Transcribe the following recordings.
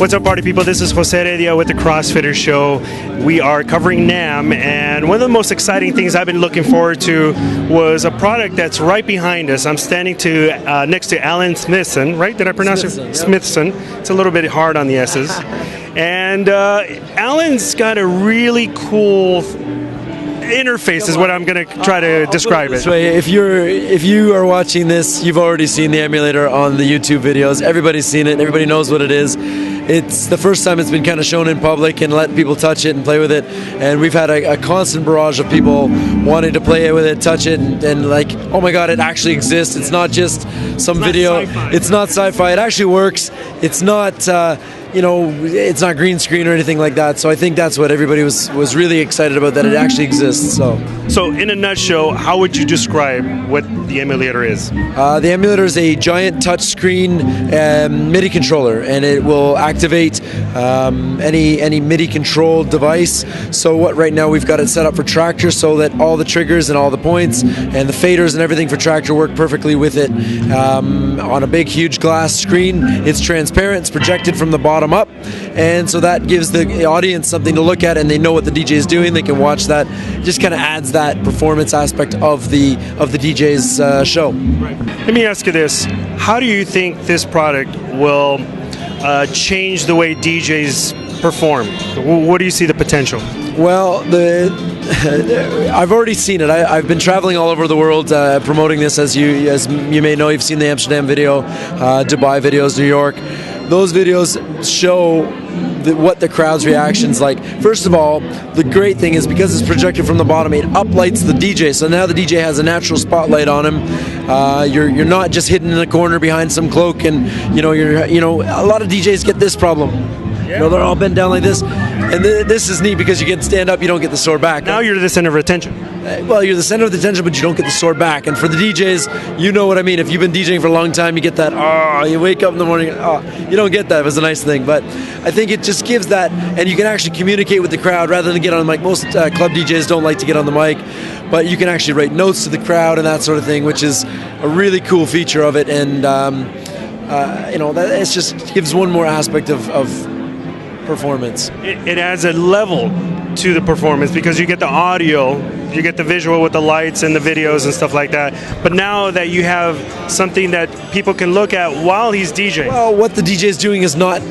What's up, party people? This is Jose Heredia with the CrossFitter Show. We are covering NAMM, and one of the most exciting things I've been looking forward to was a product that's right behind us. I'm standing next to Alan Smithson, right? Did I pronounce it? Smithson. It's a little bit hard on the S's. And Alan's got a really cool interface is what I'm going to try to describe it. If you are watching this, you've already seen the emulator on the YouTube videos. Everybody's seen it. Everybody knows what it is. It's the first time it's been kind of shown in public and let people touch it and play with it. And we've had a constant barrage of people wanting to play with it, touch it, and like, oh my God, it actually exists. It's not just some video. It's not sci-fi. It actually works. It's not. It's not green screen or anything like that. So I think that's what everybody was really excited about, that it actually exists. So in a nutshell, how would you describe what the emulator is? The emulator is a giant touchscreen MIDI controller, and it will activate any MIDI controlled device. So right now we've got it set up for Traktor so that all the triggers and all the points and the faders and everything for Traktor work perfectly with it. On a big, huge glass screen, it's transparent. It's projected from the bottom up, and so that gives the audience something to look at, and they know what the DJ is doing. They can watch that. It just kind of adds that performance aspect of the DJ's show. Right. Let me ask you this: how do you think this product will change the way DJs perform? What do you see the potential? Well, I've already seen it. I've been traveling all over the world promoting this, as you may know. You've seen the Amsterdam video, Dubai videos, New York. Those videos show what the crowd's reaction's like. First of all, the great thing is because it's projected from the bottom, it uplights the DJ. So now the DJ has a natural spotlight on him. You're not just hidden in a corner behind some cloak, and a lot of DJs get this problem. They're all bent down like this, and this is neat because you can stand up, you don't get the sore back. Now you're the center of attention. Well, you're the center of attention, but you don't get the sore back. And for the DJs, you know what I mean. If you've been DJing for a long time, you get that, you wake up in the morning, you don't get that. It was a nice thing. But I think it just gives that, and you can actually communicate with the crowd rather than get on the mic. Most club DJs don't like to get on the mic, but you can actually write notes to the crowd and that sort of thing, which is a really cool feature of it. And, it just gives one more aspect of performance. It adds a level to the performance because you get the audio, you get the visual with the lights and the videos and stuff like that. But now that you have something that people can look at while he's DJing. Well, what the DJ is doing is not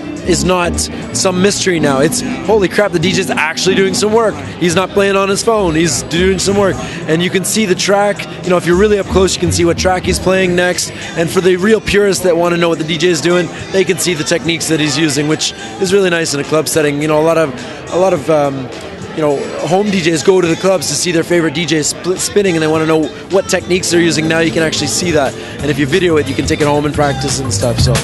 some mystery now. It's holy crap, the DJ's actually doing some work. He's not playing on his phone. He's doing some work. And you can see the track. If you're really up close, you can see what track he's playing next. And for the real purists that want to know what the DJ is doing, they can see the techniques that he's using, which is really nice in a club setting. A lot of home DJs go to the clubs to see their favorite DJs spinning, and they want to know what techniques they're using. Now you can actually see that. And if you video it, you can take it home and practice and stuff. So.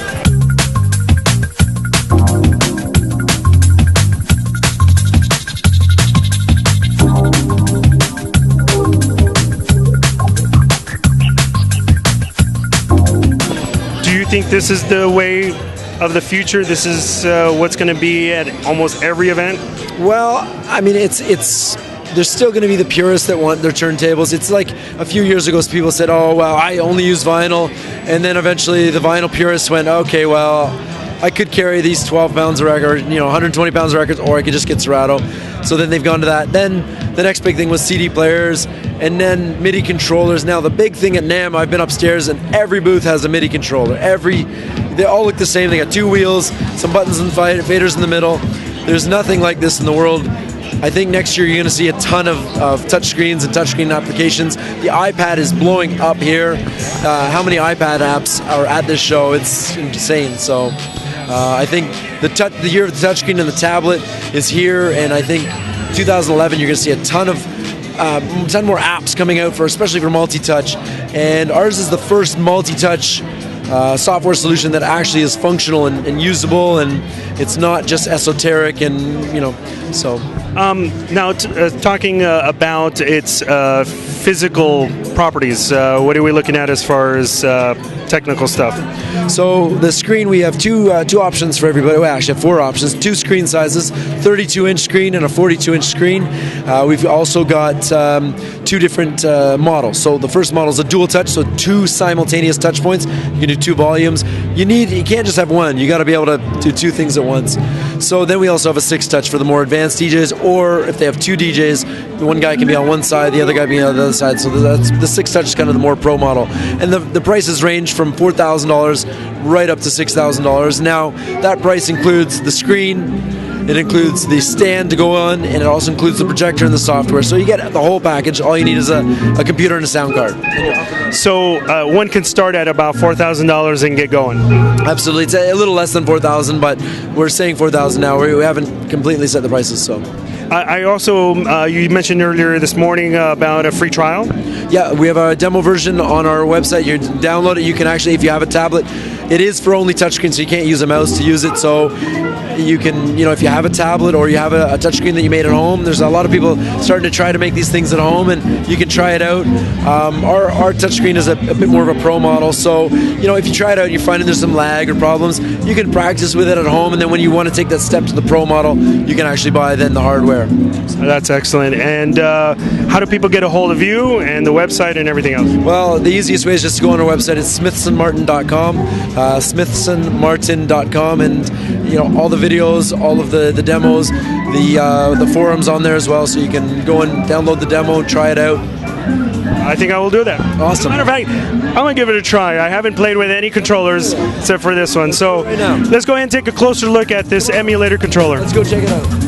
Do you think this is the way of the future? This is what's going to be at almost every event? Well, I mean, there's still going to be the purists that want their turntables. It's like a few years ago, people said, oh, well, I only use vinyl. And then eventually the vinyl purists went, okay, well, I could carry these 12 pounds of record, 120 pounds of records, or I could just get Serato. So then they've gone to that. Then the next big thing was CD players, and then MIDI controllers. Now the big thing at NAMM, I've been upstairs, and every booth has a MIDI controller. They all look the same. They got two wheels, some buttons and faders in the middle. There's nothing like this in the world. I think next year you're going to see a ton of touchscreens and touchscreen applications. The iPad is blowing up here. How many iPad apps are at this show? It's insane. So I think the year of the touchscreen and the tablet is here, and I think 2011 you're going to see a ton more apps coming out especially for multi-touch. And ours is the first multi-touch software solution that actually is functional and usable, and it's not just esoteric, and so Now, talking about its physical properties, what are we looking at as far as technical stuff? So the screen, we have two options for everybody. We actually have 4 options, 2 screen sizes, 32-inch screen and a 42-inch screen. We've also got 2 different models. So the first model is a dual touch, so 2 simultaneous touch points. You can do 2 volumes. You can't just have one. You got to be able to do 2 things at once. So then we also have a 6 touch for the more advanced DJs, or if they have 2 DJs, the one guy can be on one side, the other guy be on the other side. So that's, the 6 touch is kind of the more pro model. And the prices range from $4,000 right up to $6,000. Now, that price includes the screen, it includes the stand to go on, and it also includes the projector and the software. So you get the whole package. All you need is a computer and a sound card. So one can start at about $4,000 and get going. Absolutely. It's a little less than $4,000, but we're saying $4,000 now. We haven't completely set the prices, so. I also, you mentioned earlier this morning about a free trial. Yeah, we have a demo version on our website. You download it. You can actually, if you have a tablet, it is for only touchscreen, so you can't use a mouse to use it. So you can, if you have a tablet or you have a touchscreen that you made at home, there's a lot of people starting to try to make these things at home, and you can try it out. Our touchscreen is a bit more of a pro model, so if you try it out and you're finding there's some lag or problems, you can practice with it at home, and then when you want to take that step to the pro model, you can actually buy then the hardware. That's excellent. And how do people get a hold of you and the website and everything else? Well, the easiest way is just to go on our website. It's SmithsonMartin.com, SmithsonMartin.com, and all the videos, all of the demos, the forums on there as well, so you can go and download the demo, try it out. I think I will do that. Awesome. As a matter of fact, I'm going to give it a try. I haven't played with any controllers except for this one. So let's go ahead and take a closer look at this emulator controller. Let's go check it out.